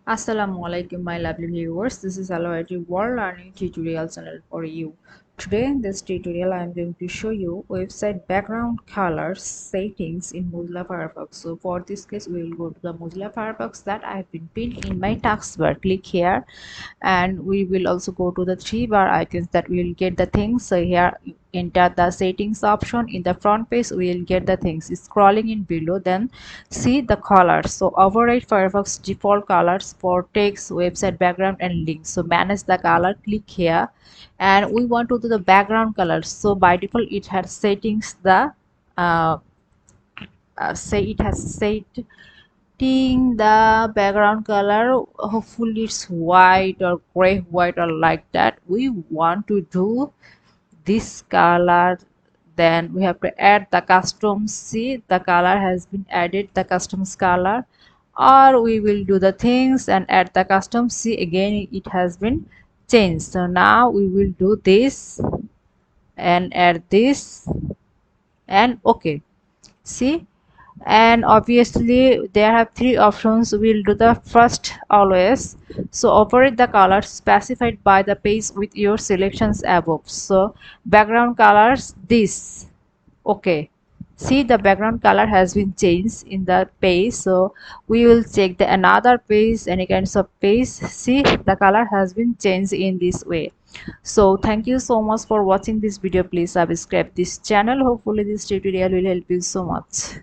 Assalamualaikum my lovely viewers, this is Aloeti World Learning Tutorial channel for you. Today in this tutorial I am going to show you website background colors settings in Mozilla FireFox. So for this case we will go to the Mozilla FireFox that I have been pinned in my taskbar. Click here and we will also go to the three bar icons that we will get the things. So here enter the settings option. In the front page we will get the things. Scrolling in below, then see the colors. So override Firefox default colors for text, website background and links. So manage the color, click here, and we want to do the background colors. So by default it has settings the uh, say it has setting the background color. Hopefully it's white or gray white or like that. We want to do this color, then we have to add the custom. See, the color has been added, the customs color, or we will do the things and add the custom. See, again it has been changed. So now we will do this and add this and okay. See, and obviously there have three options. We'll do the first always. So operate the colors specified by the page with your selections above. So background colors this okay. See, the background color has been changed in the page. So we will check the another page, any kinds of page. See, the color has been changed in this way. So thank you so much for watching this video. Please subscribe this channel. Hopefully this tutorial will help you so much.